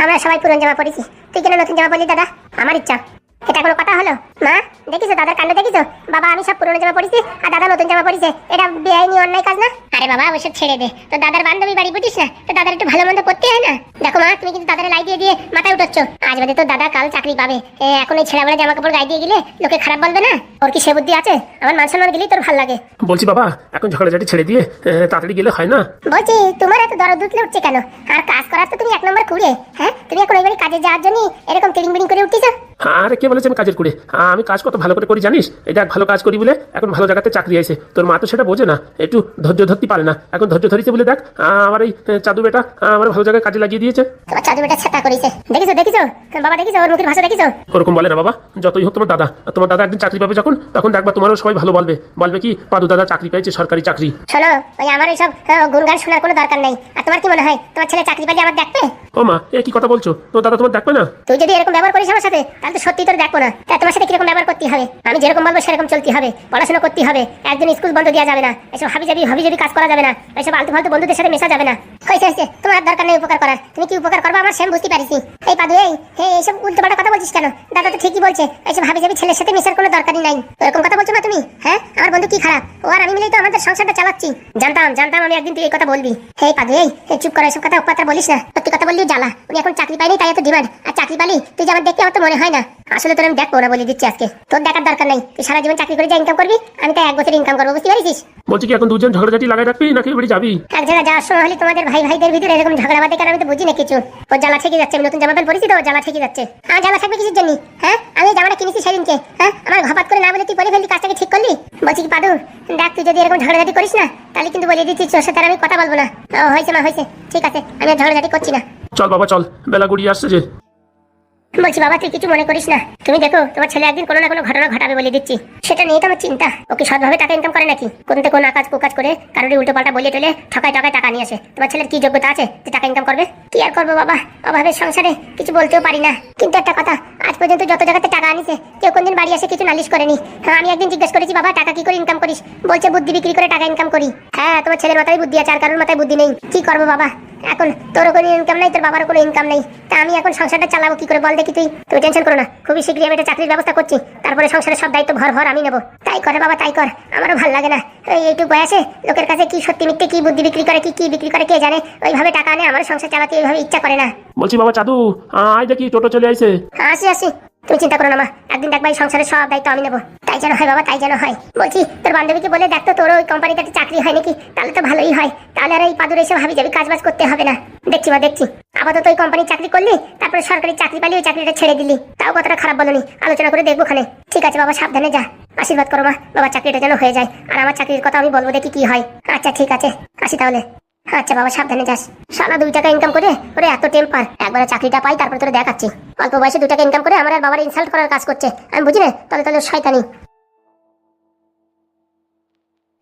আমরা সবাই পুরনো জামা পরেছি, তুই কেন নতুন জামা পরলি দাদা? আমার ইচ্ছা। এটা কোনো কথা হলো? মা দেখিছো দাদার কাণ্ড দেখিছো? বাবা আমি সব পুরনো জামা পরেছি আর দাদা নতুন জামা পরেছে, এটা বেআইনি অন্যায় কাজ না? আরে বাবা ওইসব ছেড়ে দে, তো দাদার বান্ধবী বাড়ি বুঝিস না, তো দাদার একটু ভালো মন্দ পড়তে হয় না? দেখো মা তুমি কিন্তু দাদার লাই দিয়ে দিয়ে মাথায় উঠচ্ছ। আজ বাদে তো দাদা কাল চাকরি পাবে, এখন এই ছেঁড়া বেলা জামা কাপড় গায়ে দিয়ে গেলে লোকে খারাপ বলবে না? ওর কি সে বুদ্ধি আছে? আমার মান সম্মান গেলেই তোর ভালো লাগে। বলছি বাবা এখন ঝগড়াঝাটি ছেড়ে দিয়ে তাড়াতাড়ি গেলে হয় না? বলছি তোমার এত দরদ উঠলে উঠছে কেন? আর কাজ করার তো তুমি এক নম্বর কুড়ে। হ্যাঁ তুমি এখন এইবারে কাজে যাওয়ার জন্য এরকম তিরিং বিরিং করে উঠতেছ? আরে কে বলেছে আমি কাজের করে? আমি কাজ কত ভালো করে করি জানিস? এটা ভালো কাজ করি বলে এখন ভালো জায়গাতে চাকরি আছে। তোর মা তো সেটা বোঝে না, একটু ধৈর্য ধরতে পারে না। এখন ধৈর্য ধরেছে বলে দেখ আমার এই চাদু বেটা আমার ভালো জায়গায় কাজে লাগিয়ে দিয়েছে। তোমার চাদু বেটা ছাতা করেছে, দেখিছো দেখিছো বাবা, দেখিছো ওর মুখের ভাষা দেখিছো? ওরকম বলে না বাবা, যতই হোক তোমার দাদা একদিন চাকরি পাবে যখন, তখন দেখবা তোমারও সবাই ভালো বলবে কি পাদু দাদা চাকরি পেয়েছে, সরকারি চাকরি। শোনো ওই আমার এইসব গুণগান শোনার কোনো দরকার নেই। আর তোমার কি মনে হয় তোমার ছেলে চাকরি পেলে আমার দেখবে? ও মা এ কি কথা বলছো? তোর দাদা তোমার দেখবে না? তুই যদি এরকম ব্যবহার করিস আমার সাথে তাহলে তো সত্যি তোর দেখবো না। তা তোমার সাথে কিরকম ব্যবহার করতে হবে? আমি যেরকম বলবো সেরকম চলতে হবে, পড়াশোনা করতে হবে, একদিন স্কুল বন্ধ দেওয়া যাবে না, এসব হাবিজাবি কাজ করা যাবে না, এসব আলতু ফালতু বন্ধুদের সাথে মেশা যাবে না। হয়েছে তোমার দরকার নেই উপকার করার, তুমি কি উপকার করবে আমার সেম বুঝতে পারিস। এই পাদু এইসব উল্টোপাল্টা কথা বলছিস কেন? দাদা তো ঠিকই বলছে, এইসব হাবিজাবি ছেলের সাথে মেশার কোনো দরকারই নাই। এরকম কথা বলছো না তুমি? হ্যাঁ আমার বন্ধু কি খারাপ? ও আর আমি মিলেই তো আমাদের সংসারটা চালাচ্ছি। জানতাম আমি একদিন তুই এই কথা বলবি। এই পাদু চুপ করো, এসব কথা উপপাত্র বলিস না। সত্যি কথা বললেও জ্বালা, উনি এখন চাকরি পাইনি তাই এত ডিমান্ড, আর চাকরি পালি তুই যে আমার দেখতে আমার তো মনে হয় না। আসলে তোর আমি দেখবো না বলে দিচ্ছি আজকে, তোর দেখার দরকার নাই। তুই সারা জীবন চাকরি করে যা ইনকাম করবি, আমি তো 1 বছর ইনকাম করবো, বুঝতে পারিস? বলছি কি এখন দুজন ঝগড়াঝাটি লাগাই রাখবি নাকি বাড়ি যাবি? এক জায়গায় যাওয়ার সময় হলে তোমাদের ভাইদের ভিতরে এরকম ঝগড়া বাদে, কারণ আমি তো বুঝি না কিছু। ওর জ্বালা থেকে যাচ্ছে, আমি নতুন জামা প্যান্ট পরেছি তো ওর জ্বালা থেকে যাচ্ছে। আমার জ্বালা থাকবে কিসের জন্য? হ্যাঁ আমি জামাটা কিনেছি সেদিনকে, হ্যাঁ আমার ঘপাত করে না বলে তুই পরে ফেললি, কাজটাকে ঠিক করলি? বলছি কি পাদু দেখ, তুই যদি এরকম ঝগড়াঝাটি করিস না তাহলে কিন্তু বলে দিচ্ছি তোর সাথে আমি কথা বলবো না। হয়েছে মা হয়েছে, ঠিক আছে আমি আর ঝগড়াঝাটি করছি না। চল বাবা চল, বেলা গড়িয়ে আসছে যে। বলছি বাবা তুই কিছু মনে করিস না, তুমি দেখো তোমার ছেলে একদিন কোনো না কোনো ঘটনা ঘটাবে বলে দিচ্ছি, সেটা নিয়ে তো আমার চিন্তা। ওকে সৎভাবে টাকা ইনকাম করে নাকি কোন আকাজ কুকাজ করে কারোর উল্টো পাল্টা বলিয়ে টলে ঠকায় টাকা নিয়ে আসে? তোমার ছেলের কি যোগ্যতা আছে যে টাকা ইনকাম করবে? কি আর করবো বাবা, অভাবের সংসারে কিছু বলতেও পারি না। কিন্তু একটা কথা, আজ পর্যন্ত যত জায়গাতে টাকা আনিছে কেউ কোনদিন বাড়ি আসে কিছু নালিশ করেনি। হ্যাঁ আমি একদিন জিজ্ঞেস করেছি বাবা টাকা কি করে ইনকাম করিস? বলছে বুদ্ধি বিক্রি করে টাকা ইনকাম করি। হ্যাঁ তোমার ছেলের মাথায় বুদ্ধি আছে, আর কারোর মাথায় বুদ্ধি নেই। কি করবো বাবা, এখন তোরও কোনো ইনকাম নাই, তোর বাবারও কোনো ইনকাম নেই, তা আমি এখন সংসারটা চালাবো কি করে বল দেখি? তুমি টেনশন করো না, খুবই শীঘ্রই আমি একটা চাকরির ব্যবস্থা করছি, তারপরে সংসারের সব দায়িত্ব ভর আমি নেবো। তাই করে বাবা তাই কর, আমারও ভালো লাগে না এইটুকু বয়সে লোকের কাছে কি সত্যি মিথ্যে কি বুদ্ধি বিক্রি করে কি বিক্রি করে কে জানে, ওইভাবে টাকা আনে, আমার সংসার চালাতে ওইভাবে ইচ্ছা করে না। বলছি বাবা চাদু আয় দেখি টোটো চলে আইছে। আসি তুমি চিন্তা করো না মা, একদিন দেখবা এই সংসারের সব দায়িত্ব আমি নেবো। তাই যেন হয় বাবা, তাই যেন হয়। বলছি তোর বান্ধবীকে বলে দেখতো তোর ওই কোম্পানিতে চাকরি হয় নাকি, তাহলে তো ভালোই হয়, তাহলে আর এই পাদুর এসব হাবিজাবি কাজবাজ করতে হবে না। দেখছি মা দেখছি, আপাতত ওই কোম্পানির চাকরি করলি, তারপরে সরকারি চাকরি পালি ওই চাকরিটা ছেড়ে দিলি, তাও কতটা খারাপ বলনি, আলোচনা করে দেখবো খানে। ঠিক আছে বাবা সাবধানে যা, আশীর্বাদ করো মা বাবার চাকরিটা যেন হয়ে যায়, আর আমার চাকরির কথা আমি বলবো দেখি কি হয়। আচ্ছা ঠিক আছে আসি তাহলে। আচ্ছা বাবা সাবধানে যাস। সালা 2 টাকা ইনকাম করে ওরে এত টেম্পার, একবারে চাকরিটা পাই তারপর তোরে দেখাচ্ছি। অল্প বয়সে 2 টাকা ইনকাম করে আমার আর বাবার ইনসাল্ট করার কাজ করছে, আমি বুঝি না, তাহলে শয়তানি।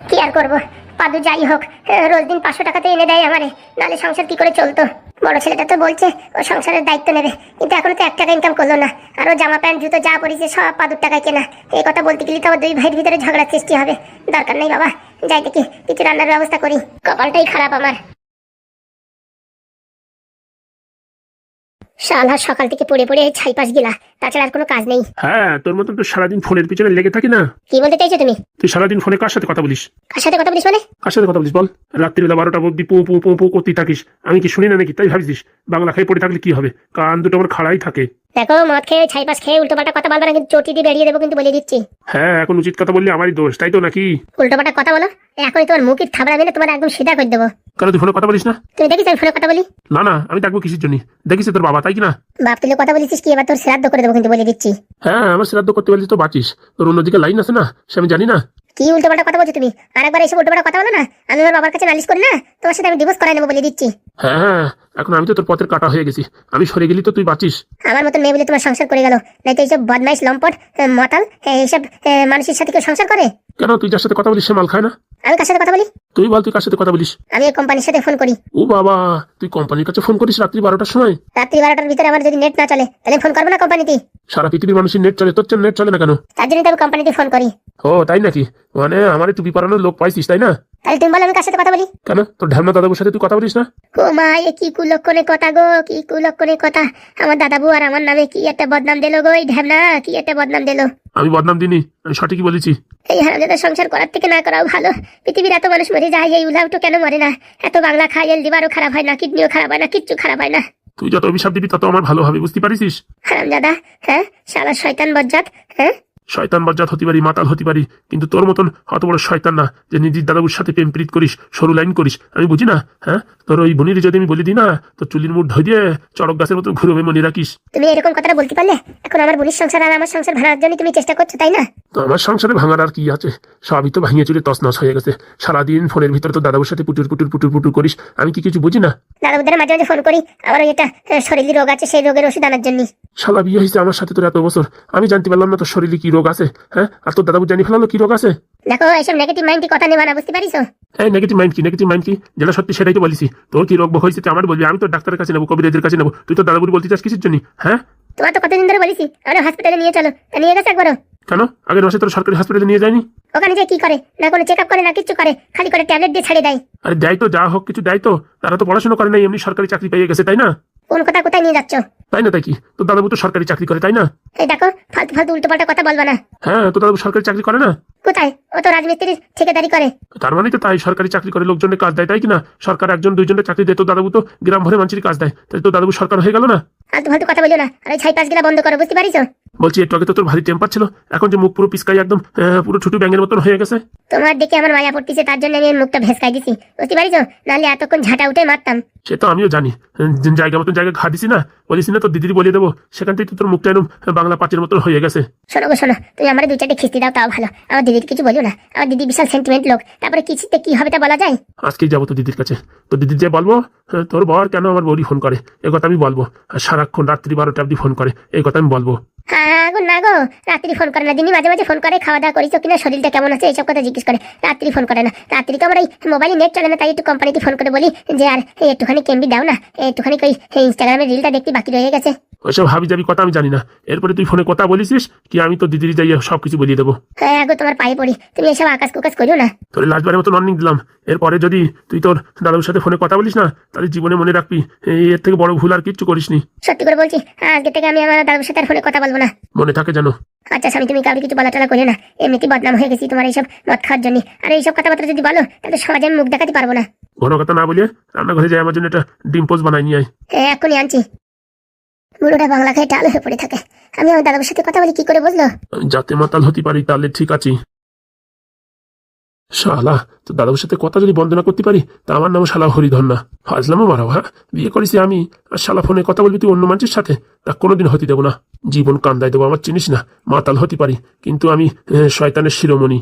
কি আর করবো পাদু, যাই হোক রোজ দিন 500 টাকাতে এনে দেয় আমারে, নাহলে সংসার কি করে চলতো? বড় ছেলেটা তো বলছে ও সংসারের দায়িত্ব নেবে, কিন্তু এখনো তো 1 টাকা ইনকাম করলো না, আর ও জামা প্যান্ট জুতো যা পরিছে সব পাদুর টাকায় কেনা। এই কথা বলতে গেলে তো 2 ভাইয়ের ভিতরে ঝগড়ার সৃষ্টি হবে, দরকার নেই বাবা, যাই দেখি কিছু রান্নার ব্যবস্থা করি, কপালটাই খারাপ আমার। শালা সকাল থেকে পড়ে ছাইপাস গিলা, তাছাড়া আর কোনো কাজ নেই। হ্যাঁ তোর মতন তো সারাদিন ফোনের পিছনে লেগে থাকি না। কি বলতে চাইছো তুমি? তুই সারাদিন ফোনে কার সাথে কথা বলিস? কার সাথে কথা বলিস মানে? কার সাথে কথা বলিস বল? রাত্রিবেলা 12টা অব্দি পু পু পু পু করতেই থাকিস, আমি কি শুনি না নাকি? তাই ভাবিস বাংলা খেয়ে পড়ে থাকলে কি হবে? কান দুটো আমার খাড়াই থাকে। দেখো মদ খেয়ে ছাইপাস খেয়ে উল্টোপাল্টা কথা বলবে না, কিন্তু চটি দিয়ে বেরিয়ে দেবো কিন্তু বলে দিচ্ছি। হ্যাঁ এখন উচিত কথা বললে আমারই দোষ, তাই তো নাকি? উল্টোপাল্টা কথা বলো এখনই তোমার মুখের থাবড়া মেলে তোমার একদম সিধা করে দেবো। কেন তুই ফোনে কথা বলিস না? তুমি দেখিস আমি ফোনে কথা বলি? না আমি দেখবো কিসের জন্য? দেখিস তোর বাবা তাই কিনা? বাপ তুলে কথা বলেছিস কি, এবার তোর শ্রাদ্ধ করে দেবো কিন্তু বলে দিচ্ছি। হ্যাঁ আমার শ্রাদ্ধ করতে পারলি তো বাঁচিস, তোর অন্যদিকে লাইন আছে না, সে আমি জানি না। কি উল্টোপাল্টা কথা বলছো তুমি? আরেকবার এসে উল্টোপাল্টা কথা বলো না, আমি আমার বাবার কাছে নালিশ করি না, তোমার সাথে আমি ডিভোর্স করাই নেবো বলে দিচ্ছি। হ্যাঁ এখন আমি তো তোর পথের কাটা হয়ে গেছি, আমি সরে গেলি তো তুই বাঁচিস। আমার মতো মেয়ে বলে তোমার সংসার করে গেল, নাই তো এইসব বদমাইশ লম্পট মাতাল এইসব মানুষের সাথে কেউ সংসার করে? কেন তুই যার সাথে কথা বলিস সে মাল খায় না? আমি কার সাথে কথা বলি? তুই বল তুই কার সাথে কথা বলিস? আমি এই কোম্পানির সাথে ফোন করি। ও বাবা তুই কোম্পানির কাছে ফোন করিস রাত্রি 12টার সময়? রাত্রি 12টার ভিতরে আমার যদি নেট না চলে তাহলে ফোন করবো না কোম্পানিতে? সারা পৃথিবীর মানুষের নেট চলে, তোর নেট চলে না কেন? তার জন্য তো আমি কোম্পানিতে ফোন করি। ও তাই নাকি? মানে আমারে টুপি পরানোর লোক পাইছিস তাই না? তাহলে তুমি বলো আমি কার সাথে কথা বলি? কেন তোর ঢ্যামনা দাদাবুর সাথে তুই কথা বলিস না? ও মা, এ কি কুলক্ষণে কথা গো, কি কুলক্ষণে কথা। আমার দাদাবু আর আমার নামে কি একটা বদনাম দিলো গো, এই ঢ্যামনা কি একটা বদনাম দিলো। আমি বদনাম দিইনি, আমি সঠিকই বলেছি। এই হারামজাদা সংসার করার থেকে না করাও ভালো। পৃথিবীর এত মানুষ মরে যায়, এই উল্লাউটো কেন মরে না? এত বাংলা খায়, এল লিভারও খারাপ হয় না, কিডনিও খারাপ হয় না, কিচ্ছু খারাপ হয় না। তুই যত অভিশাপ দিবি তত আমার ভালো হবে, বুঝতে পারিস? হারামজাদা, হ্যাঁ, শালা শয়তান বজ্জাত, হ্যাঁ। শয়তান বজ্জাত হতে পারি, মাতাল হতে পারি, কিন্তু তোর মতন অত বড় শয়তান না যে নিজের দাদাবুর সাথে প্রেম প্রীত করিস, সরু লাইন করিস। আমি বুঝি না? হ্যাঁ, তোর ওই বনির যদি আমি বলে দিই না, তোর চুলির মুঠ ধরে দিয়ে চড়ক গাছের মতো ঘুরবে, মনে রাখিস। তুমি এরকম কথাটা বলতে পারলে? এখন আমার বোনের সংসার আর আমার সংসার ভাঙার জন্য তুমি চেষ্টা করছো, তাই না? তো আমার সংসারে ভাঙার আর কি আছে? সবই তো ভাঙিয়ে চুলে তছনছ হয়ে গেছে। সারাদিন ফোনের ভিতরে তো দাদাবুর সাথে পুটুর পুটুর পুটুর পুটুর করিস, আমি কি কিছু বুঝি না? দাদাবুদের মাঝে মাঝে ফোন করি, আমার ওই একটা শরীরের রোগ আছে, সেই রোগের ওষুধ আনার জন্য। শালা বিয়ে হয়েছে আমার সাথে তোর এত বছর, আমি জানতে পারলাম না তোর শরীরে কি রোগ আছে? হ্যাঁ, আর তোর দাদাবু জানি ফেলালো কি রোগ আছে? দেখো, এইসব নেগেটিভ মাইন্ডে কথা নেবা না, বুঝতে পারিস? এই নেগেটিভ মাইন্ড কি? নেগেটিভ মাইন্ড কি? যেটা সত্যি সেটাই তো বলিস। তোর কি রোগ হয়েছে তুই আমার বলবি, আমি তোর ডাক্তারের কাছে নেবো, কবিরাজের কাছে নেবো। তুই তো দাদাবুর বলতে চাস কিসের জন্য? হ্যাঁ, তোমার তো কতদিন ধরে বলেছি আমরা হসপিটালে নিয়ে চলো, তা নিয়ে গেছে একবারও? কেন আগের মাসে তোর সরকারি হসপিটালে নিয়ে যায়নি? ওখানে যে কি করে, না কোনো চেক আপ করে, না কিচ্ছু করে, খালি করে ট্যাবলেট দিয়ে ছেড়ে দেয়। আরে দেয় তো, যা হোক কিছু দেয় তো। তারা তো পড়াশোনা করে নাই, এমনি সরকারি চাকরি পেয়ে গেছে, তাই না? কোন কথা কোথায় নিয়ে যাচ্ছ? তাই না? তাই কি তোর দাদাবু তো সরকারি চাকরি করে, তাই না? এই দেখো, ফালতু ফালতু উল্টো পাল্টা কথা বলবা না। হ্যাঁ, তোর দাদাবু সরকারি চাকরি করে না? কোথায়? ও তো রাজমিস্ত্রির ঠিকাদারি করে। তার মানে তো তাই, সরকারি চাকরি করে লোকজনের কাজ দেয়, তাই কিনা? সরকার একজন দুইজনের চাকরি দেয়, তোর দাদাবু তো গ্রাম ভরে মানুষের কাজ দেয়, তাই তোর দাদাবু সরকার হয়ে গেল না? ফালতু ফালতু কথা বলিও না, আর এই ছাই পাশ গুলা বন্ধ করো, বুঝতে পারিস? বলছি একটু আগে তো তোর ভারী টেম্পার ছিল, এখন যে মুখ পুরো পিসকাই একদম পুরো ছুটু ব্যাঙের মতন হয়ে গেছে। তোমার দেখে আমার মায়া পড়তেছে, তার জন্য আমি মুখটা ভেসকাই দিছি, বুঝতে পারিস? নাহলে এতক্ষণ ঝাঁটা উঠে মারতাম। সে তো আমিও জানি, জায়গা মতন জায়গা ঘা দিছি না, বলিস না তোর দিদি বলিয়ে দেবো, সেখান থেকে তোর মুখটা একদম বাংলা পাঁচের মতন হয়ে গেছে। শোনো গো শোনো, তুমি আমার 2-4টে খিস্তি দাও, তাও ভালো। আমার দিদির কিছু বলিও না, আমার দিদি বিশাল সেন্টিমেন্ট লোক, তারপরে কিছুতে কি হবে তা বলা যায়? আজকেই যাবো তোর দিদির কাছে, তোর দিদির যে বলবো তোর বর কেন আমার বউরি ফোন করে, এ কথা আমি বলবো। আর সারাক্ষণ রাত্রি 12টা অব্দি ফোন করে, এই কথা আমি বলবো। হ্যাঁ গো, না গো, রাত্রি ফোন করে না, দিনই মাঝে মাঝে ফোন করে, খাওয়া দাওয়া করিস কিনা, শরীরটা কেমন আছে, এইসব কথা জিজ্ঞেস করে। রাত্রি ফোন করে না, রাত্রি তো আমার এই মোবাইলে নেট চলে না, তাই একটু কোম্পানিতে ফোন করে বলি যে আর একটুখানি কেমবি দাও না, একটুখানি ওই ইনস্টাগ্রামে রিলটা দেখতে বাকি রয়ে গেছে। ওইসব হাবি যাবি কথা আমি জানি না, এরপরে তুই ফোনে কথা বলিস কি আমি তো দিদির যাই সবকিছু বলিয়ে দেবো। হ্যাঁ গো, তোমার পায়ে পড়ি, তুমি এসব আকাশ কুকাশ করিও না। তোর লাস্টবারের মতো ওয়ার্নিং দিলাম, এরপরে যদি তুই তোর দাদার সাথে ফোনে কথা বলিস না, তাহলে জীবনে মনে রাখবি এর থেকে বড় ভুল আর কিচ্ছু করিসনি। সত্যি করে বলছি, আজকে থেকে আমি আমার দাদুর সাথে আর ফোনে কথা বলবো না, মনে থাকে জানো। আচ্ছা স্বামী, তুমি কাউকে কিছু বলা টলা করিও না, এমনিতেই বদনাম হয়ে গেছি তোমার এইসব মদ খাওয়ার জন্য। আর এইসব কথাবার্তা যদি বলো তাহলে সমাজে আমি মুখ দেখাতে পারবো না। ঘন কথা না বলিয়ে রান্নাঘরে যাই, আমার জন্য একটা ডিম পোস্ট বানাই নিয়ে আয়। হ্যাঁ, এখনই আনছি। বুড়োটা বাংলা খাই টাল হয়ে পড়ে থাকে, আমি আমার দাদার সাথে কথা বলি কি করে, বুঝলো? আমি যাতে মাতাল হতে পারি তাহলে ঠিক আছি। শালা তো দাদার সাথে কথা যদি বন্ধ না করতে পারি, তা আমার নাম শালা হরিধর না, হাজলামও মারাও। হ্যাঁ, বিয়ে করেছি আমি, আর শালা ফোনে কথা বলবি তুই অন্য মানুষের সাথে, তা কোনোদিন হতে দেবো না, জীবন কান্দায় দেবো। আমার চিনিস না, মাতাল হতে পারি কিন্তু আমি শয়তানের শিরোমণি।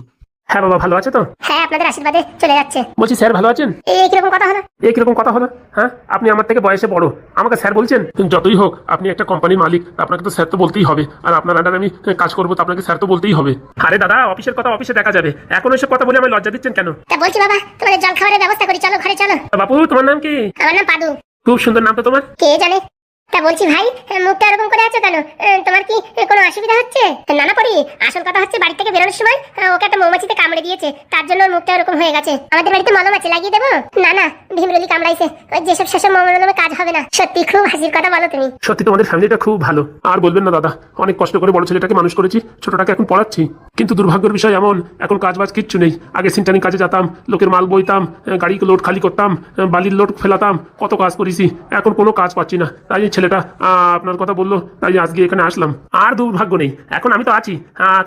হ্যাঁ বাবা, ভালো আছে তো? হ্যাঁ, আপনাদের আশীর্বাদে চলে যাচ্ছে। বলছি স্যার ভালো আছেন? এই কিরকম কথা হলো? এই কিরকম কথা হলো? হ্যাঁ, আপনি আমার থেকে বয়সে বড়, আমাকে স্যার বলছেন? যতই হোক আপনি একটা কোম্পানির মালিক, আপনাকে তো স্যার তো বলতেই হবে, আর আপনার আন্ডারে আমি কাজ করবো, তো আপনাকে স্যার তো বলতেই হবে। আরে দাদা, অফিসের কথা অফিসে দেখা যাবে, এখন ওইসব কথা বলে আমি লজ্জা দিচ্ছেন কেন? তা বলছি বাবা, তোমাদের জল খাবারের ব্যবস্থা করি, চলো ঘরে চলো। বাপু, তোমার নাম কি? আমার নাম পাদু। খুব সুন্দর নাম তো তোমার। কে জানে। তা বলছি ভাই, মুখটা এরকম করে আছো কেন? তোমার কি কোনো অসুবিধা হচ্ছে? না না পড়ি, আসল কথা হচ্ছে বাড়ি থেকে বেরোনোর সময় ওকে একটা মৌমাছিতে কামড়ে দিয়েছে, তার জন্য ওর মুখটা এরকম হয়ে গেছে। আমাদের বাড়িতে মলম আছে, লাগিয়ে দেবো? না না, ভীমরুলি কামড়াইছে, ওই যেসব সেসব মলমে কাজ হবে না। সত্যি খুব হাসির কথা বলো তুমি। সত্যি তোমাদের ফ্যামিলিটা খুব ভালো। আর বলবেন না দাদা, অনেক কষ্ট করে বড় ছেলেটাকে মানুষ করেছি, ছোটটাকে এখন পড়াচ্ছি, কিন্তু দুর্ভাগ্যের বিষয় এমন এখন কাজ বাজ কিচ্ছু নেই। আগে সিন্টানি কাজে যেতাম, লোকের মাল বইতাম, গাড়ি লোড খালি করতাম, বালির লোড ফেলাতাম, কত কাজ করেছি, এখন কোনো কাজ পাচ্ছি না। তাই ছেলেটা আপনার কথা বললো, তাই আজকে এখানে আসলাম। আর দুর্ভাগ্য নেই, এখন আমি তো আছি,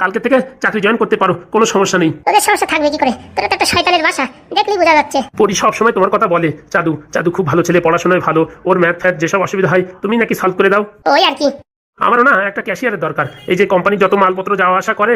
কালকে থেকে চাকরি জয়েন করতে পারো, কোনো সমস্যা নেই। তোদের সমস্যা থাকবে কি করে? তোরা তো একটা শয়তানের বাসা, দেখলেই বোঝা যাচ্ছে। পরি সব সময় তোমার কথা বলে, চাদু চাদু খুব ভালো ছেলে, পড়াশোনায় ভালো, ওর ম্যাথ ফ্যাথ যেসব অসুবিধা হয় তুমি নাকি সলভ করে দাও। ওই আর কি। আমারও না একটা ক্যাশিয়ারের দরকার, এই যে কোম্পানি যত মালপত্র যাওয়া আসা করে,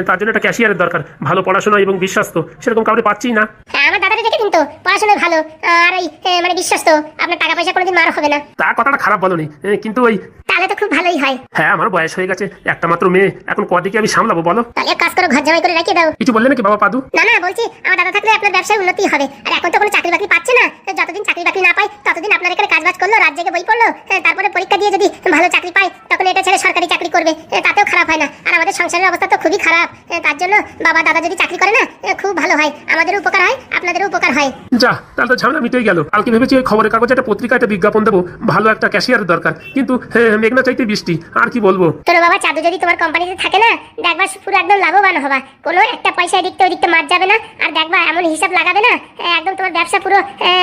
তার জন্য একটা ক্যাশিয়ারের দরকার, ভালো পড়াশোনা এবং বিশ্বস্ত, সেরকম কাউকে পাচ্ছি না। হ্যাঁ, আমার দাদাটা দেখে কিন্তু পড়াশোনায় ভালো, আর এই মানে বিশ্বস্ত, আপনার টাকা পয়সা কোনোদিন মার হবে না। তা কথাটা খারাপ বলো নি, কিন্তু ওই তাহলে তো খুব ভালোই হয়। হ্যাঁ, আমার বয়স হয়ে গেছে, একটা মাত্র মেয়ে, এখন কদিকে আমি সামলাবো বলো? তাহলে এক কাজ করো, ঘর জামাই করে রেখে দাও। কিছু বললে নাকি বাবা পাদু? না না, বলছি আমার দাদা থাকলে আপনার ব্যবসায় উন্নতি হবে, আর এখন তো কোনো চাকরি বাকরি পাচ্ছে না, যতদিন চাকরি বাকরি না পায় ততদিন আপনার এখানে কাজ বাজ করলো, রাত জেগে বই পড়লো, তারপরে পরীক্ষা দিয়ে যদি ভালো চাকরি পায় তখন মেয়েটা ছেলে সরকারি চাকরি করবে, তাতেও খারাপ হয় না। আর আমাদের সংসারের অবস্থা তো খুবই খারাপ, তার জন্য বাবা দাদা যদি চাকরি করে না, খুব ভালো হয়, আমাদেরও উপকার হয়, আপনাদেরও উপকার হয়। যা, তাহলে তো ঝামেলা মিটেই গেল। কালকে ভেবেছি ওই খবরের কাগজে একটা পত্রিকা একটা বিজ্ঞাপন দেবো, ভালো একটা ক্যাশিয়ারের দরকার, কিন্তু মেঘনা চাইতে বৃষ্টি, আর কি বলবো। তোর বাবা চাঁদু যদি তোমার কোম্পানিতে থাকে না, দেখবা পুরো একদম লাভবান হবা, কোনো একটা পয়সা এদিকতে ওদিকতে মার যাবে না, আর দেখবা এমন হিসাব লাগাবে না, একদম তোমার ব্যবসা পুরো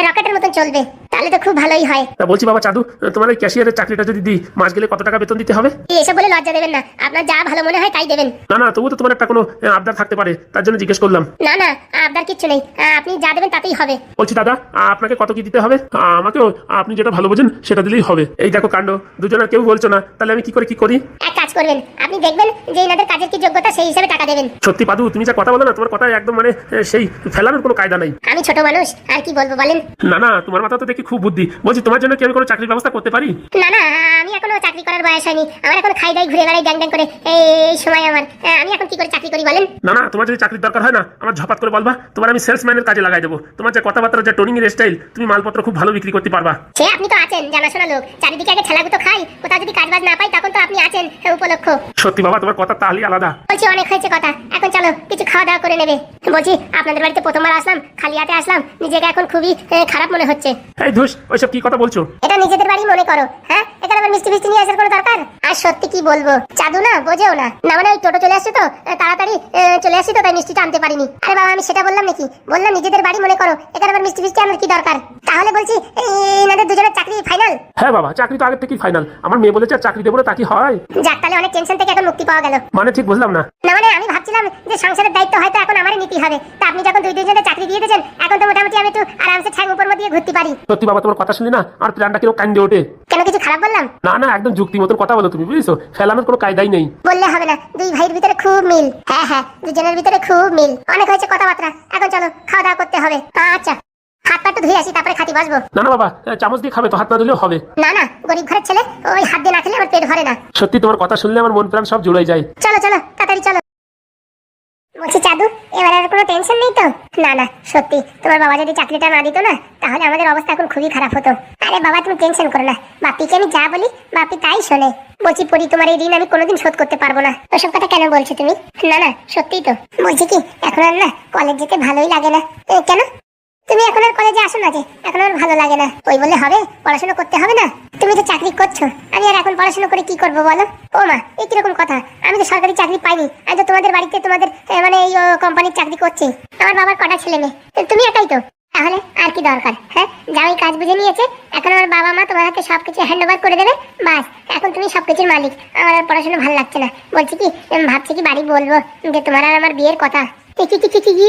রকেটের মতন চলবে, তাহলে তো খুব ভালোই হয়। তা বলছি বাবা চাঁদু, তোমার ওই ক্যাশিয়ারের চাকরিটা যদি দিই, মাস গেলে কত টাকা বেতন দিতে হবে? এসব বলে লজ্জা দেবেন না, আপনার যা ভালো মনে হয় তাই দেবেন। না না, তবু তো তোমার একটা কোনো আবদার থাকতে পারে, তার জন্য জিজ্ঞেস করলাম। না না, আবদার কিচ্ছু নেই, আপনি যা দেবেন তাতেই হবে। বলছি দাদা, আপনাকে কত কি দিতে হবে? আমাকেও আপনি যেটা ভালো বোঝেন সেটা দিলেই হবে। এই দেখো কাণ্ড, দুজনের কেউ বলছো না, তাহলে আমি কি করি? এক কাজ করবেন, আপনি দেখবেন যে এনাদের কাজের কি যোগ্যতা, সেই হিসাবে টাকা দেবেন। সত্যি পাদু, তুমি যা কথা বলো না, তোমার কথা একদম মানে সেই ফেলানোর কোনো কায়দা নাই। আমি ছোট মানুষ, আর কি বলবো বলেন। না না, তোমার মাথা তো দেখি খুব বুদ্ধি। বলছি তোমার জন্য কি আমি কোনো চাকরির ব্যবস্থা করতে পারি? না না, আমি এখনো চাকরি করার বয়স হয়নি, আমার এখন খাই দাই ঘুরে বেড়াই ড্যাং ড্যাং করে, এই সময় আমার, আমি এখন কি করে চাকরি করি বলেন। না না, তোমার যদি চাকরির দরকার হয় না, আমার ঝপাত করে বলবা, তোমার আমি সেলসম্যানের কাজে লাগাই দেবো। তোমার যে কথাবার্তা, যে টোনিং এর স্টাইল, তুমি মালপত্র খুব ভালো বিক্রি করতে পারবা। সে আপনি তো আছেন জানাশোনা লোক, চারিদিকে আগে ছেলাগুতো খাই, কোথাও যদি কাজ বাজ না পাই তখন তো আপনি আছেন উপলক্ষ। সত্যি বাবা, তোমার কথা তাহলেই আলাদা। বলছি অনেক হয়েছে কথা, এখন চলো কিছু খাওয়া দাওয়া করে নেবে। বলছি আপনাদের বাড়িতে প্রথমবার আসলাম, খালি হাতে আসলাম, নিজেকে এখন খুবই খারাপ মনে হচ্ছে। এই ধুস, ওইসব কি কথা বলছো? এটা নিজেদের বাড়ি মনে করো, হ্যাঁ, এখানে আবার মিষ্টি ফিষ্টি নিয়ে আসার কোনো দরকার? আর সত্যি কি বলবো, চাঁদু না বোঝেও না, না মানে ওই টোটো চলে আসছে তো তাড়াতাড়ি চলে আসছি তো, তাই মিষ্টিটা আনতে পারিনি। আরে বাবা, আমি সেটা বললাম নাকি, বললাম নিজেদের বাড়ি মনে করো, এখানে আবার মিষ্টি ফিষ্টি আনার কি দরকার? তাহলে বলছি এনাদের দুজনের চাকরি ফাইনাল? হ্যাঁ বাবা, চাকরি তো আগের থেকেই ফাইনাল। আমার মেয়ে বলেছে আর চাকরি দেবো না, তা কি হয়? যাক, তাহলে অনেক টেনশন থেকে এখন মুক্তি পাওয়া গেল। মানে ঠিক বুঝলাম না। না মানে আমি ভাবছিলাম যে সংসারের দায়িত্ব হয়তো এখন আমারই নিতে হবে, তা আপনি যখন দুইজনের চাকরি দিয়ে দিয়েছেন, এখন তো মোটামুটি আমি একটু আরামসে ছাই উপর দিয়ে ঘুরতে পারি। সত্যি বাবা, তোমার কথা শুনি না আর প্ল্যানটা কিরকম কান্দে ওঠে। কেন, কিছু খারাপ বললাম? না না, একদম যুক্তি মতন কথা বলো তুমি, বুঝেছো? ফেলানোর কোনো কায়দাই নেই। বললে হবে না, দুই ভাইয়ের ভিতরে খুব মিল। হ্যাঁ হ্যাঁ, দুজনের ভিতরে খুব মিল। অনেক হয়েছে কথাবার্তা, এখন চলো খাওয়া দাওয়া করতে হবে। আচ্ছা, হাত পা একটু ধুয়ে আসি, তারপরে খাতি বসবো। না না বাবা, চামচ দিয়ে খাবে তো, হাত না দিলেও হবে। না না, গরিব ঘরের ছেলে, ওই হাত দিয়ে না খেলে আমার পেট ভরে না। সত্যি তোমার কথা শুনলে আমার মন প্রাণ সব জুড়ে যায়। চলো চলো তাড়াতাড়ি চলো। বলছি চাঁদু, এবার আর কোনো টেনশন নেই তো? না না, সত্যি তোমার বাবা যদি চাকরিটা না দিত না, তাহলে আমাদের অবস্থা এখন খুবই খারাপ হতো। আরে বাবা, তুমি টেনশন করো না, বাপিকে আমি যা বলি বাপি তাই শোনে। বলছি পরি, তোমার এই ঋণ আমি কোনোদিন শোধ করতে পারবো না। ওসব কথা কেন বলছো তুমি? না না, সত্যিই তো। বলছি কি, এখন আর না কলেজ যেতে ভালোই লাগে না। কেন? তুমি এখন আর কলেজে আসো না যে, এখন আর ভালো লাগে না? ওই বলে হবে, পড়াশোনা করতে হবে না? তুমি তো চাকরি করছো, আমি আর এখন পড়াশোনা করে কি করবো বলো? ও মা, এই কিরকম কথা? আমি তো সরকারি চাকরি পাইনি, আমি তো তোমাদের বাড়িতে তোমাদের মানে এই কোম্পানির চাকরি করছি। আমার বাবার কটা ছেলে মেয়ে, তুমি একাই তো, তাহলে আর কি দরকার? হ্যাঁ, জামাই কাজ বুঝে নিয়েছে, এখন আমার বাবা মা তোমার হাতে সবকিছু হ্যান্ড ওভার করে দেবে, বাস এখন তুমি সবকিছুর মালিক। আমার আর পড়াশোনা ভালো লাগছে না। বলছি কি, ভাবছি কি বাড়ি বলবো যে তোমার আর আমার বিয়ের কথা। কি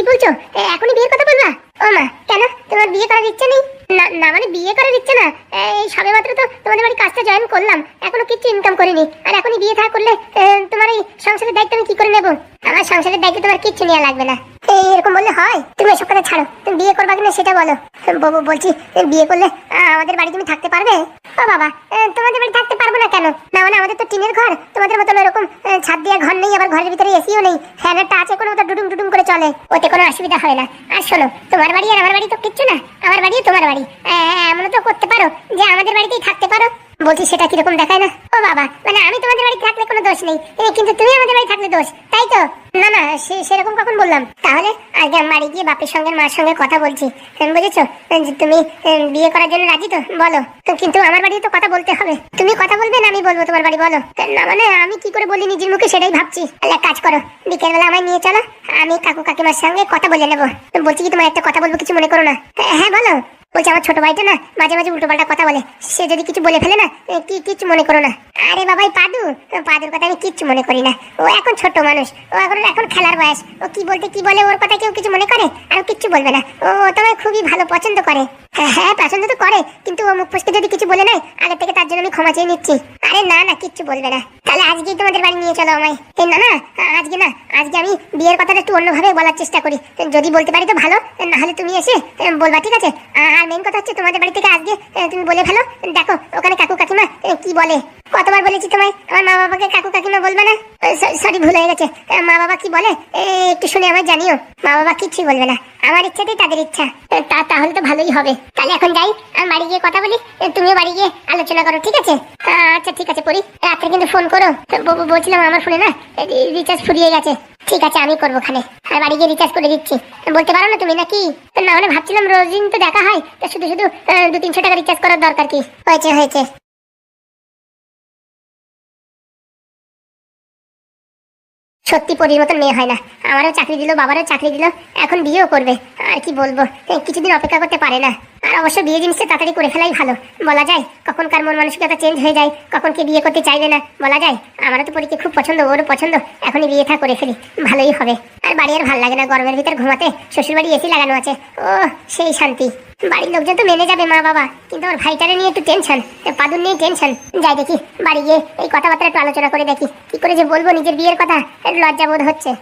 বলছো? এখনই বিয়ের কথা বলবা? ও মা, কেন, তোমার বিয়ে করার ইচ্ছে নেই? না না, মানে বিয়ে করার ইচ্ছে না, এই সবে মাত্র তো তোমাদের বাড়ি কাজটা জয়েন করলাম, এখনো কিছু ইনকাম করিনি, আর এখনই বিয়ে থা করলে তোমার এই সংসারের দায়িত্ব আমি কি করে নেবো? আমার সংসারের দায়িত্ব তোমার কিচ্ছু নেওয়া লাগবে না। এরকম বললে হয়? তুমি এসব কথা ছাড়ো, তুমি বিয়ে করবা কিনা সেটা বলো। বলছি, বিয়ে করলে আমাদের বাড়ি তুমি থাকতে পারবে? ও বাবা, তোমাদের বাড়ি থাকতে পারবো না কেন? না মানে আমাদের তো টিনের ঘর, তোমাদের মতন এরকম ছাদ দিয়ে ঘর নেই, আবার ঘরের ভিতরে এসিও নেই, ফ্যানেরটা আছে কোনো মতো ডুডুম ডুডুম করে চলে, ওতে কোনো অসুবিধা হয় না। আর শোনো, তোমার বাড়ি আর আমার বাড়ি তো কিচ্ছু না, আমার বাড়িও তোমার বাড়ি, এমন তো করতে পারো যে আমাদের বাড়িতেই থাকতে পারো। বলছি সেটা কিরকম দেখায় না? ও বাবা, মানে আমি তোমাদের বাড়ি থাকলে কোনো দোষ নেই, কিন্তু তুমি আমাদের বাড়ি থাকলে দোষ, তাই তো? না না, সেরকম কখন বললাম? তাহলে আগে আমি বাড়ি গিয়ে বাপের সঙ্গে মার সঙ্গে কথা বলছি, বুঝেছো? তুমি বিয়ে করার জন্য রাজি তো বলো? কিন্তু আমার বাড়ি তো কথা বলতে হবে। তুমি কথা বলবে না আমি বলবো তোমার বাড়ি? বলো না মানে আমি কি করে বলি নিজের মুখে, সেটাই ভাবছি। তাহলে কাজ করো, বিকেলবেলা আমায় নিয়ে চলো, আমি কাকু কাকিমার সঙ্গে কথা বলে নেবো। বলছি কি, তোমার একটা কথা বলবো, কিছু মনে করো না? হ্যাঁ বলো। বলছি আমার ছোট ভাইটা না মাঝে মাঝে উল্টো পাল্টা কথা বলে, সে যদি কিছু বলে ফেলে না, কিচ্ছু মনে করো না। আরে বাবাই পাদুর কথা আমি কিচ্ছু মনে করি না, ও এখন ছোট মানুষ, ও এখন খেলার বয়স, ও কি বলতে কি বলে, ওর কথা কেউ কিছু মনে করে আর কিচ্ছু বলবে না। ও তোমায় খুবই ভালো পছন্দ করে। হ্যাঁ পছন্দ তো করে, কিন্তু ও মুখ ফুসকে যদি কিছু বলে নাই আগে থেকে, তার জন্য আমি ক্ষমা চেয়ে নিচ্ছি। আরে না না, কিচ্ছু বলবে না। তাহলে আজকেই তোমাদের বাড়ি নিয়ে চলো আমায়। না না, আজকে না, আজকে আমি বিয়ের কথাটা একটু অন্যভাবে বলার চেষ্টা করি, যদি বলতে পারি তো ভালো, না হলে তুমি এসে বলবা, ঠিক আছে? আর মেন কথা হচ্ছে তোমাদের বাড়ি থেকে আজকে তুমি বলে ফেলো, দেখো ওখানে কাকু কাকিমা কি বলে। কতবার বলেছি তোমায় আমার মা বাবাকে কাকু কাকিমা বলবে না? সরি, ভুল হয়ে গেছে। মা বাবা কি বলে একটু শুনে আমার জানিও। মা বাবা কিছুই বলবে না, আমার ইচ্ছাতেই তাদের ইচ্ছা। তাহলে তো ভালোই হবে। তাহলে এখন যাই, আমি বাড়ি গিয়ে কথা বলি, তুমিও বাড়ি গিয়ে আলোচনা করো, ঠিক আছে? আচ্ছা ঠিক আছে পরি, রাত্রে কিন্তু ফোন করো। বলছিলাম আমার ফোনে না রিচার্জ ফুরিয়ে গেছে। ঠিক আছে আমি করবো ওখানে, আর বাড়ি গিয়ে রিচার্জ করে দিচ্ছি। বলতে পারো না তুমি নাকি? না হলে ভাবছিলাম রোজ দিন তো দেখা হয়, তা শুধু শুধু 200-300 টাকা রিচার্জ করার দরকার কি? হয়েছে হয়েছে। সত্যি পরির মতন মেয়ে হয় না। আমারও চাকরি দিল, বাবারও চাকরি দিল, এখন বিয়েও করবে। আর কি বলবো, কিছুদিন অপেক্ষা করতে পারে না। আর অবশ্য বিয়ে জিনিসটা তাড়াতাড়ি করে ফেলাই ভালো। বলা যায় কখন কার মন মানসিকতা চেঞ্জ হয়ে যায়, কখন কে বিয়ে করতে চাইবে না বলা যায়। আমারও তো পরীকে খুব পছন্দ, ওরও পছন্দ, এখনই বিয়েটা করে ফেলি, ভালোই হবে। আর বাড়ি আর ভালো লাগে না গরমের ভিতর ঘুমাতে। শ্বশুর বাড়ি এসি লাগানো আছে, ও সেই শান্তি। বাড়ির লোকজন তো মেনে যাবে মা বাবা, কিন্তু আমার ভাইটারে নিয়ে একটু টেনশন, পাদুর নিয়ে টেনশন। যাই দেখি বাড়ি গিয়ে এই কথাবার্তা একটু আলোচনা করে দেখি, কি করে যে বলবো নিজের বিয়ের কথা, লজ্জা বোধ হচ্ছে।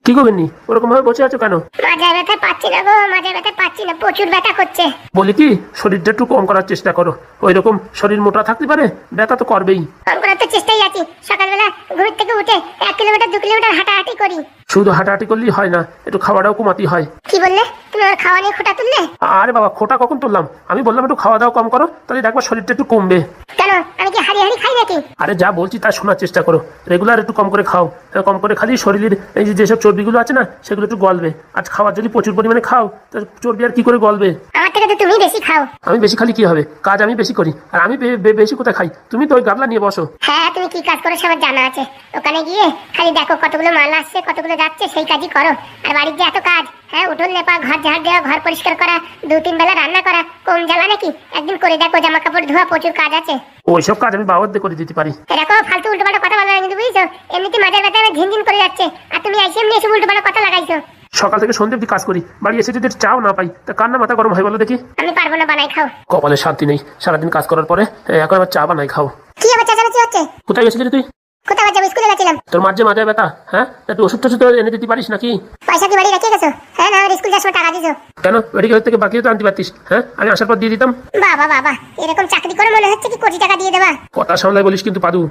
কি করবেননি ওরকম ভাবে বসে আছো কেন? মাজায় ব্যথা পাচ্ছি না গো, মাজায় ব্যথা পাচ্ছি না, প্রচুর ব্যথা করছে। বলি কি, শরীরটা একটু কম করার চেষ্টা করো। ওই রকম শরীর মোটা থাকতে পারে, ব্যথা তো করবেই। কম করার তো চেষ্টাই আছি। সকালবেলা ঘুম থেকে উঠে 1 কিলোমিটার 2 কিলোমিটার হাঁটাহাঁটি করি। শুধু হাঁটাহাঁটি করলেই হয় না, একটু খাওয়াটাও কমাতে হয়। কি বললে তুমি? আমার খাওয়া নিয়ে খোটা তুললে? আরে বাবা, খোটা কখন তুললাম? আমি বললাম একটু খাওয়া দাওয়া কম করো, তাহলে দেখবা শরীরটা একটু কমবে। কেন, আমি কি হাড়ি হাড়ি খাই নাকি? আরে যা বলছি তা শোনার চেষ্টা করো। রেগুলার একটু কম করে খাও, কম করে খালি শরীরের এই যেসব চর্বিগুলো আছে না সেগুলো একটু গলবে। আজ খাবার যদি প্রচুর পরিমাণে খাও তা চর্বি আর কি করে গলবে? আমার থেকে তো তুমি বেশি খাও। আমি বেশি খালি কি হবে? কাজ আমি বেশি করি, আর আমি বেশি কোথায় খাই? তুমি তো ওই গাবলা নিয়ে বসো। হ্যাঁ, তুমি কি কাজ করো সবার জানা আছে। ওখানে গিয়ে খালি দেখো কতগুলো মাল আসছে, কতগুলো যাচ্ছে, সেই কাজই করো। আর বাড়ির যে এত কাজ, হ্যাঁ, উঠোন লেপা, ঘর ঝাড় দেওয়া, ঘর পরিষ্কার করা, 2-3 বেলা রান্না করা, কম জ্বালা নাকি? একদিন করে দেখো, জামা কাপড় ধোয়া, প্রচুর কাজ আছে। ওইসব কাজ আমি বাবাতে করে দিতে পারি। দেখো ফালতু উল্টোপাল্টা কথা বলা কিন্তু, বুঝছো? এমনিতে মাজার ব্যথা আমার ঝিনঝিন করে যাচ্ছে, আর তুমি আইসে এমনি এসে উল্টোপাল্টা কথা লাগাইছো। সকাল থেকে সন্ধ্যে অব্দি কাজ করি, বাড়ি এসে যদি চাও না পাই তা কার না মাথা গরম হয় বলো দেখি? আমি পারবো না, বানাই খাও। কপালে শান্তি নেই, সারাদিন কাজ করার পরে এখন আবার চা বানাই খাও। কি আবার চেঁচামেচি হচ্ছে? কোথায় গেছিলি রে তুই? কোথাও যাবো? স্কুলে গেছিলাম। তোর মাঝে মাঝে ব্যথা, হ্যাঁ, একটু ওষুধ টষুধ এনে দিতে পারিস নাকি? পয়সা কি বাড়ি রেখে গেছো? হ্যাঁ, না আমার স্কুল যাওয়ার সময় টাকা দিছো। কেন মেডিকেল থেকে বাকি তো আনতে পারতিস? হ্যাঁ, আমি আসার পর দিয়ে দিতাম। বাবা বাবা, এরকম চাকরি করে মনে হচ্ছে কি কোটি টাকা দিয়ে দেবা। কথা সামলাই বলিস কিন্তু পাদু।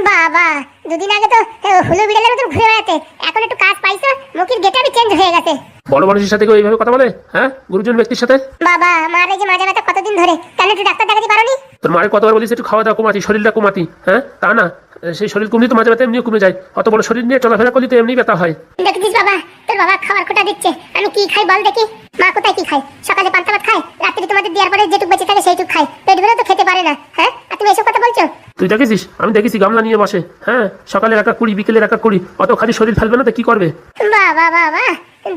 বাবা, 2 দিন আগে তো হুলো বিড়ালের মতন ঘুরে বেড়াতে, এখন একটু কাজ পাইছো, মুখের গেটারই চেঞ্জ হয়ে গেছে। বড় মানুষের সাথে কেউ এইভাবে কথা বলে? হ্যাঁ, গুরুজন ব্যক্তির সাথে। বাবা, আমার এই যে মাজা ব্যথা কতদিন ধরে, কেন একটু ডাক্তার দেখাতে পারোনি? তোর মায়ের কতবার বলিস একটু খাওয়া দাওয়া কমাতি, শরীরটা কমাতি, হ্যাঁ? তা না, সেই শরীর কমলে তো মাঝে ব্যথা এমনিও কমে যায়। অত বড় শরীর নিয়ে চলাফেরা করলে তো এমনি ব্যথা হয়। দেখেছিস বাবা, তোর বাবা খাবার খোটা দিচ্ছে, আমি কি খাই বল দেখি? মা কোথায় কি খায়? সকালে পান্তা ভাত খায়, রাত্রে তোমাদের দেওয়ার পরে যেটুকু বেঁচে থাকে সেইটুকু খায়, পেট ভরে তো খেতে পারে না। হ্যাঁ, আর তুমি এসব কথা বলছো? তুই দেখেছিস? আমি দেখেছি গামলা নিয়ে বসে, হ্যাঁ, সকালে 1 বিকেলে 1 অত খালি শরীর ফেলবে না তো কি করবে? বাবা বাবা,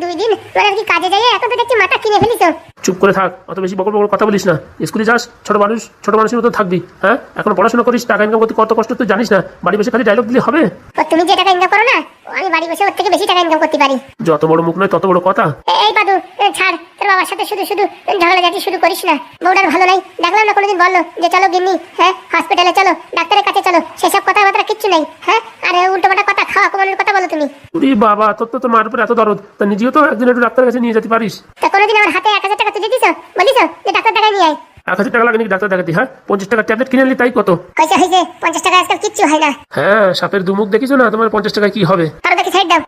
2 দিন মানে কি কাজে যাই, এখন তো দেখছি মাথা কিনে ফেলিছো। চুপ করে থাক, অত বেশি বকর বকর কথা বলিস না। স্কুলে যাস, ছোট মানুষের মতো থাকবি। হ্যাঁ, এখন পড়াশোনা করিস, টাকা ইনকাম করতে কত কষ্ট তুই জানিস না? বাড়ি বসে খালি ডায়লগ দিলে হবে? তুমি যে টাকা ইনকাম করো না, আমি বাড়ি বসে ওর থেকে বেশি টাকা ইনকাম করতে পারি। যত বড় মুখ নয় তত বড় কথা। এই পাদু, ছাড়, তোর বাবার সাথে শুধু শুধু ঝগড়াঝাটি শুরু করিস না। বউটার ভালো নাই, দেখলাম না কোনোদিন বললো যে চলো গিন্নি, হ্যাঁ, হসপিটালে চলো, ডাক্তারের কাছে চলো, সেসব কথাবার্তা কিচ্ছু নেই। হ্যাঁ, আর উল্টোপাল্টা কথা, খাওয়া কমানোর কথা বলো তুমি। উরি বাবা, তোর তো মার উপরে এত দরদ, তা নিজেও তো একদিন একটু ডাক্তারের কাছে নিয়ে যেতে পারিস। তা কোনোদিন আমার হাতে 1000 টাকা তুলে দিছো, বলিস যে ডাক্তার টাকা নিয়ে আয়? 1000 টাকা লাগে নাকি ডাক্তার দেখাতে? হ্যাঁ, 50 টাকার ট্যাবলেট কিনে নিলি তাই কত? হয়েছে হয়েছে, 50 টাকা আজকাল কিচ্ছু হয় না। হ্যাঁ, সাপের দুমুখ দেখিছো না? তোমার 50 টাকায় কি হবে? আরো দেখি সাইড দাও।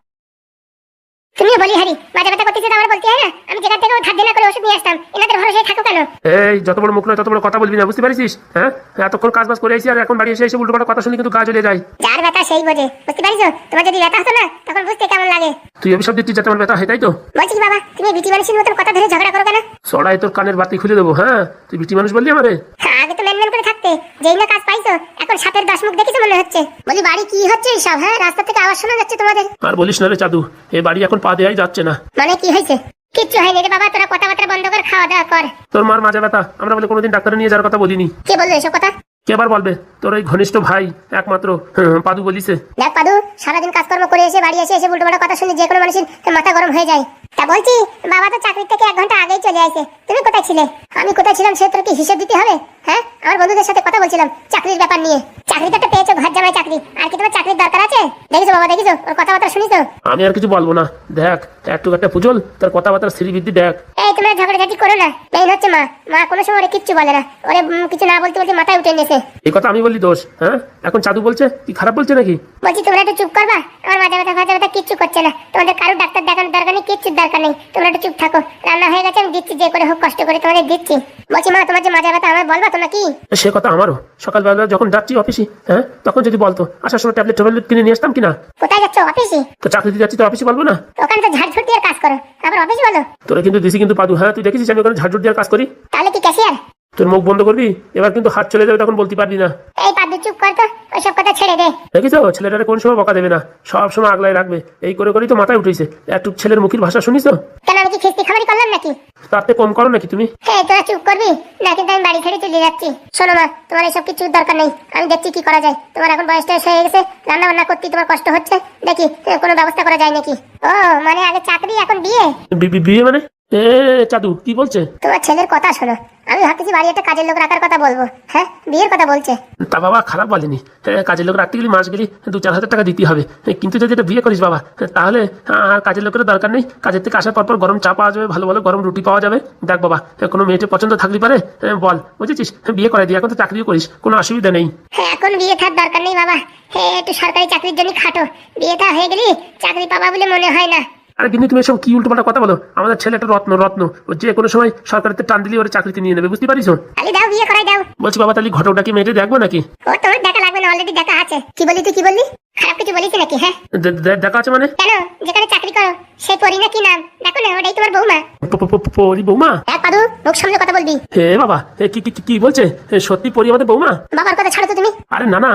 তুমিও বলি হারি, মাঝে ব্যথা করতেছে তো আমার বলতে হয় না? আমি যেখান থেকে ধার দেনা করে ওষুধ নিয়ে আসতাম, এনাদের ভরসায় থাকো কেন? এই যত বড় মুখ নয় তত বড় কথা বলবি না, বুঝতে পারিস? হ্যাঁ, এতক্ষণ কাজ বাজ করে এসেছি আর এখন বাড়ি এসে উল্টোপাল্টা কথা শুনি কিন্তু গা জ্বলে যায়। যার ব্যথা সেই বোঝে, বুঝতে পারিস? তোমার যদি ব্যথা হতো না তখন বুঝতে কেমন লাগে। তুই অভিশাপ দিচ্ছিস যাতে আমার ব্যথা হয়, তাই তো? বলছি কি বাবা, তুমি বিটি মানুষের মতন কথা ধরে ঝগড়া করো কেন? সরাই তোর কানের বাতি খুলে দেবো। হ্যাঁ, তুই বিটি মানুষ বললি আমারে? আগে তো ম্যান করে থাকতে, যেই না কাজ পাইছো এখন সাপের 10 মুখ দেখিছো মনে হচ্ছে। বলি বাড়ি কি হচ্ছে এইসব? হ্যাঁ, রাস্তা থেকে আওয়াজ শোনা যাচ্ছে তোমাদের। আর বলিস না রে চাদু, এই বাড়ি এখন পা দেয়াই যাচ্ছে না। মানে কি হয়েছে? কিচ্ছু হয়নি রে বাবা, তোরা কথাবার্তা বন্ধ কর, খাওয়া দাওয়া কর। তোর মার মাঝে ব্যথা, আমরা বলে কোনোদিন ডাক্তারে নিয়ে যাওয়ার কথা বলিনি। কে বললো এসব কথা? কে আবার বলবে? তোর ওই ঘনিষ্ঠ ভাই একমাত্র পাদু বলিছে। দেখ পাদু, সারাদিন কাজকর্ম করে এসে বাড়ি এসে উল্টোপাল্টা কথা শুনে যে কোনো মানুষের মাথা গরম হয়ে যায়। তা বলছি, বাবা তো চাকরি থেকে 1 ঘন্টা আগেই চলে আসে, তুমি কোথায় ছিলে? আমি কোথায় ছিলাম সে তোর কি হিসেব দিতে হবে? হ্যাঁ, আমার বন্ধুদের সাথে কথা বলছিলাম চাকরির ব্যাপার নিয়ে। চাকরিটা তো পেয়েছো, ঘর জামাই চাকরি, আর কি তোমার চাকরির দরকার আছে? দেখিছো বাবা, দেখিছো ওর কথাবার্তা শুনিছো? আমি আর কিছু বলবো না। দেখ একটু একটা পুজল, তার কথাবার্তা শ্রীবৃদ্ধি দেখ। এই তোমরা ঝগড়াঝাটি করো না, মেইন হচ্ছে মা। মা কোনো সময় ওরে কিচ্ছু বলে না, ওরে কিছু না বলতে বলতে মাথায় উঠে নিয়েছে। এই কথা আমি বললি দোষ? হ্যাঁ, এখন চাদু বলছে কি খারাপ বলছে নাকি? বলছি তোমরা একটু চুপ করবা, আমার মাথা ব্যথা কিচ্ছু করছে না, তোমাদের কারো ডাক্তার দেখানোর দরকার নেই, কিচ্ছু দরকার নেই, তোমরা একটু চুপ থাকো। রান্না হয়ে গেছে, আমি দিচ্ছি, যে করে হোক কষ্ট করে তোমাদের দিচ্ছি। বলছি মা, তোমার যে মাথা ব্যথা আমার বলবা তো নাকি? সে কথা আমারও। সকালবেলা যখন যাচ্ছি অফিসে, হ্যাঁ, তখন যদি বলতো আসার সময় ট্যাবলেট কিনে নিয়ে আসতাম কিনা। কোথায় যাচ্ছ? অফিসে? তো চাকরি দিতে যাচ্ছি তো অফিসে বলবো না? ওখানে তো ঝাড়ঝুট দিয়ে কাজ করো, আবার অফিস বলো? তোরা কিন্তু দিছি কিন্তু পাদু। হ্যাঁ, তুই দেখেছিস আমি ওখানে ঝাড়ঝুট দেওয়ার কাজ করি। তাহলে কি ক্যাশিয়ার? তোর মুখ বন্ধ করবি, এবার কিন্তু হাত চলে যাবে, তখন বলতে পারবি না। এই পাদু চুপ কর তো, ওইসব কথা ছেড়ে দে। দেখিস ছেলেটারে কোন সময় বকা দেবে না, সব সময় আগলায় রাখবে। এই করে করেই তো মাথায় উঠেছে। একটু ছেলের মুখের ভাষা শুনিস তো? কেন, আমি কি খিস্তি খাবারই করলাম নাকি? তাতে কম করো নাকি তুমি? হ্যাঁ, তোরা চুপ করবি না, কিন্তু আমি বাড়ি ছেড়ে চলে যাচ্ছি। শোনো মা, তোমার এসব কিছুর দরকার নেই, আমি দেখছি কি করা যায়। তোমার এখন বয়স টয়স হয়ে গেছে, রান্না বান্না করতে তোমার কষ্ট হচ্ছে, দেখি কোনো ব্যবস্থা করা যায় নাকি। ও মানে আগে চাকরি, এখন বিয়ে? বিয়ে মানে? এ চাদু কি বলছে? তোমার ছেলের কথা শোনো, আমি ভাবতেছি বাড়ি একটা কাজের লোক রাখার কথা বলবো। হ্যাঁ, বিয়ের কথা বলছে। তা বাবা খারাপ বলেনি। কাজের লোক রাখতে গেলে মাস গেলে 2-4 হাজার টাকা দিতে হবে। কিন্তু যদি এটা বিয়ে করিস বাবা, তাহলে আর কাজের লোকের দরকার নেই। কাজের থেকে আসার পর গরম চা পাওয়া যাবে, ভালো ভালো গরম রুটি পাওয়া যাবে। দেখ বাবা, কোনো মেয়েটা পছন্দ থাকলে পারে বল, বুঝেছিস? বিয়ে করে দিই, এখন তো চাকরিও করিস, কোনো অসুবিধা নেই। হ্যাঁ, এখন বিয়ে থাকার দরকার নেই বাবা। হ্যাঁ, একটু সরকারি চাকরির জন্য খাটো, বিয়েটা হয়ে গেলি চাকরি পাবা বলে মনে হয় না। আরে কিন্তু তুমি এসব কি উল্টোপাল্টা কথা বলো? আমাদের ছেলে একটা রত্ন, ও যে কোনো সময় সরকারিতে টান দিলে ওর চাকরিতে নিয়ে নেবে, বুঝতে পারিস? খালি দাও, বিয়ে করাই দাও। বলছি বাবা, তাহলে ঘটকটা কি মেয়েটা দেখবো নাকি? ও তোমার দেখা লাগবে না, অলরেডি দেখা আছে। কি বলি তুই, কি বললি? খারাপ কিছু বলিস নাকি? হ্যাঁ, দেখা আছে মানে? কেন, যেখানে চাকরি করো সেই পরি না, কি নাম দেখো না, ওটাই তোমার বৌমা। পরি বৌমা? এক পাদু, মুখ সামনে কথা বলবি। হে বাবা, কি বলছে? সত্যি পরি আমাদের বৌমা? বাবার কথা ছাড়ো তো তুমি। আরে না,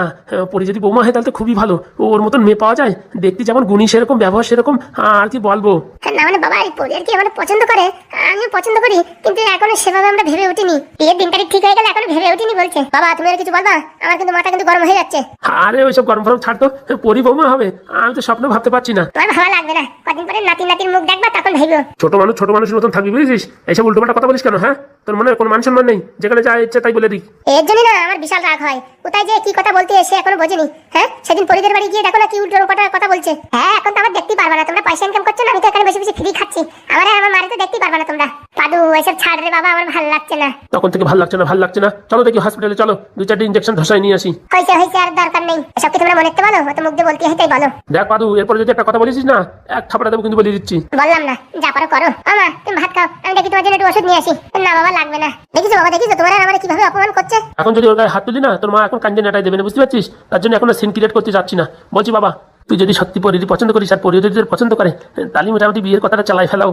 পরি যদি বৌমা হয় তাহলে তো খুবই ভালো। ওর মতন মেয়ে পাওয়া যায়, দেখতে যেমন গুণী সেরকম, ব্যবহার সেরকম, আর কি বলবো। না মানে বাবা, এই পরি আর কি আমার পছন্দ করে, আমিও পছন্দ করি, কিন্তু এখনো সেভাবে আমরা ভেবে উঠিনি। বিয়ের দিন তারিখ ঠিক হয়ে গেলে এখনো ভেবে উঠিনি বলছে। বাবা তুমি আর কিছু বলবা? আমার কিন্তু মাথা কিন্তু গরম হয়ে যাচ্ছে। আরে ওইসব গরম ফরম ছাড়তো, পরি বৌমা হবে আমি তো স্বপ্ন ভাবতে পারছি না। তোমার ভালো লাগবে না, কদিন পরে নাতির মুখ দেখবা, তখন ভেবো। ছোট মানুষের মতন থাকবি, বুঝেছিস? এইসব উল্টোপাল্টা কথা বলিস কেন? হ্যাঁ, তোর মনে কোনো মান সম্মান নেই? যেখানে যা ইচ্ছে তাই বলে দিই। এর জন্য না আমার বিশাল রাগ হয়, কোথায় যে কি কথা বলতে এসে এখনো বোঝেনি। হ্যাঁ, সেদিন পরিদের বাড়ি গিয়ে দেখো না কি উল্টো কথা বলছে। হ্যাঁ, এখন তো আমার দেখতেই পারবা না, তোমরা পয়সা ইনকাম করছো না, আমি তো এখানে বসে বসে ফ্রি খাচ্ছি। আমার মারে তো দেখতেই পারবা না তোমরা। পাদু এসব ছাড় রে বাবা, আমার ভালো লাগছে না। তখন থেকে ভালো লাগছে না। চলো দেখি হসপিটালে, চলো 2-4টা ইঞ্জেকশন ধসাই নিয়ে আসি। হয়েছে, আর দরকার নেই এসব, কি তোমরা মনে রাখতে বলো, অত মুখ দিয়ে বলতে হয় তাই বলো। দেখ পাদু, এরপরে যদি একটা কথা বলিস না, এক থাপড়া দেবো কিন্তু বলে দিচ্ছি। বললাম না, যা পারো করো। আমা তুমি ভাত খাও, আমি দেখি তোমার জন্য একটু ওষুধ নিয়ে আসি। না বাবা লাগবে না। দেখিছো বাবা, দেখিছো তোমার আর আমার কিভাবে অপমান করছে। এখন যদি ওর গায়ে হাত তুলি না, তোর মা এখন কান্দে নাটাই দেবে না, বুঝতে পারছিস? তার জন্য এখন সিন ক্রিয়েট করতে যাচ্ছি না। বলছি বাবা, তুই যদি সত্যি পরিদি পছন্দ করিস আর পরিদি যদি পছন্দ করে, তাহলে মোটামুটি বিয়ের কথাটা চালাই ফেলাও।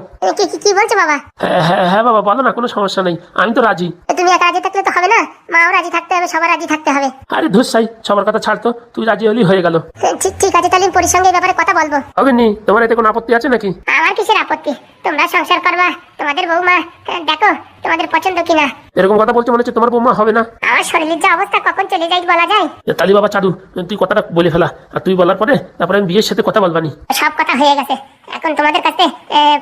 কি বলছো বাবা? হ্যাঁ বাবা, বলো না, কোনো সমস্যা নেই, আমি তো রাজি। তুমি একা রাজি থাকলে তো হবে না, মাও রাজি থাকতে হবে, সবার রাজি থাকতে হবে। আরে ধুস সাই, সবার কথা ছাড়তো, তুই রাজি হলেই হয়ে গেল। ঠিক আছে, তাহলে পরির সঙ্গে এই ব্যাপারে কথা বলবো। হবে নি? তোমার এতে কোনো আপত্তি আছে নাকি? আমার কিসের আপত্তি? তোমরা সংসার করবা, তোমাদের বৌমা, দেখো তোমাদের পছন্দ কিনা। এরকম কথা বলছো মনে হচ্ছে তোমার বৌমা হবে না। আমার শরীরের যে অবস্থা, কখন চলে যাই বলা যায়? তালি বাবা চাদু, তুই কথাটা বলে ফেলা, আর তুই বলার পরে তারপরে আমি বিয়ের সাথে কথা বলবানি। সব কথা হয়ে গেছে, এখন তোমাদের কাছে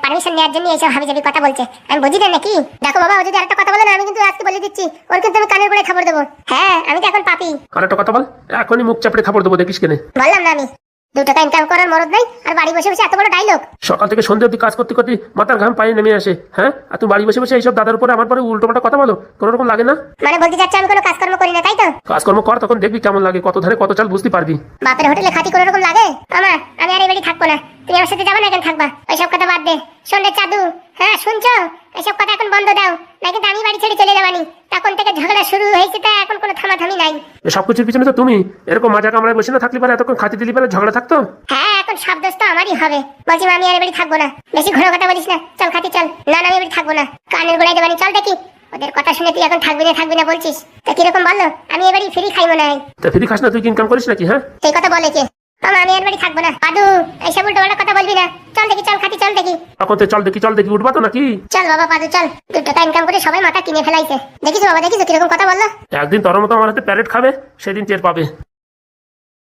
পারমিশন নেওয়ার জন্য এইসব হাবিজাবি কথা বলছে, আমি বুঝি না নাকি? দেখো বাবা, ও যদি আরেকটা কথা বলে না, আমি কিন্তু আজকে বলে দিচ্ছি, ওর কিন্তু আমি কানের গোড়ায় খবর দেবো। হ্যাঁ, আমি তো এখন পাপি। আর একটা কথা বল, এখনই মুখ চাপড়ে খবর দেবো, দেখিস কেনে। বললাম না আমি 2 টাকা ইনকাম করার মরদ নাই, আর বাড়ি বসে বসে এত বড় ডায়লগ। সকাল থেকে সন্ধ্যা অব্দি কাজ করতে করতে মাথার ঘাম পায়ে নেমে আসে। হ্যাঁ, আর তুমি বাড়ি বসে বসে এইসব দাদার উপরে আমার পরে উল্টোপাল্টা কথা বলো, কোনো রকম লাগে না? মানে বলতে চাচ্ছি আমি কোনো কাজকর্ম করি না, তাই তো? কাজকর্ম কর, তখন দেখবি কেমন লাগে, কত ধারে কত চাল বুঝতে পারবি। বাপের হোটেলে খাতি কোনো রকম লাগে আমার? আমি আর এই বাড়ি থাকবো না, তুমি আমার সাথে যাবে না, এখানে থাকবা। ওইসব কথা বাদ দে। শোন চাদু, হ্যাঁ শুনছো? এসব কথা এখন বন্ধ দাও, না কিন্তু আমি বাড়ি ছেড়ে চলে যাবানি। তখন থেকে ঝগড়া শুরু হয়েছে, তা এখন কোনো থামাথামি নাই। সবকিছুর পিছনে তো তুমি এরকম মাজা কামড়ায় বসে না থাকলে পারে, এতক্ষণ খাতি দিলি পারে ঝগড়া থাকতো। হ্যাঁ, এখন সব দোষ তো আমারই হবে। বলছি আমি আর এই বাড়ি থাকবো না, বেশি ঘন কথা বলিস না, চল খাতি চল। না আমি বাড়ি থাকবো না, কানের গোড়ায় দেবানি, চল দেখি। ওদের কথা শুনে তুই এখন থাকবি না বলছিস, তা কিরকম বললো? আমি এ বাড়ি ফ্রি খাই মনে হয়। তা ফ্রি খাস না, তুই ইনকাম করিস নাকি? হ্যাঁ, সেই কথা বলে কে? আমি আর বাড়ি থাকবো না। পাদু এইসব উল্টো কথা বলবি না, চল দেখি, চল খাতি চল দেখি। এখন তো চল দেখি উঠবা তো নাকি? চল বাবা পাদু চল, 2 টাকা ইনকাম করে সবাই মাথা কিনে ফেলাইছে। দেখিছো বাবা, দেখিছো কিরকম কথা বললো? একদিন তোর মতো আমার হাতে প্যারেট খাবে, সেদিন টের পাবে।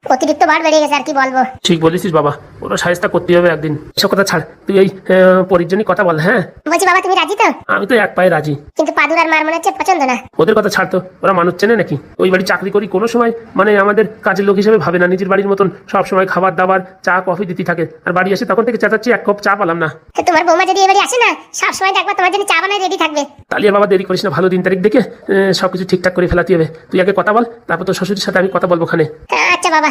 অতিরিক্ত বার বেড়ে গেছে আর কি বলবো। ঠিক বলেছিস বাবা, ওরা সাহেস্তা করতে হবে একদিন। এসব কথা ছাড়, তুই এই পরিজনই কথা বল। হ্যাঁ বলছি বাবা, তুমি রাজি তো? আমি তো এক পায়ে রাজি। কিন্তু পাদু দাদুর আর মার মনে হচ্ছে পছন্দ না। ওদের কথা ছাড়তো, ওরা মানুষ চেনে নাকি? ওই বাড়ি চাকরি করি কোনো সময় মানে আমাদের কাজের লোক হিসেবে ভাবে না, নিজের বাড়ির মতন সব সময় খাবার দাবার চা কফি দিতে থাকে। আর বাড়ি এসে তখন থেকে চেঁচাচ্ছি এক কাপ চা পালাম না। তো তোমার বৌমা যদি এবারে আসে না, সব সময় দেখবা তোমার জন্য চা বানায় রেডি থাকবে। তাহলে আর বাবা দেরি করিস না, ভালো দিন তারিখ দেখে সবকিছু ঠিকঠাক করে ফেলাতে হবে। তুই আগে কথা বল, তারপর তোর শ্বশুরের সাথে আমি কথা বলবো ওখানে। আচ্ছা বাবা।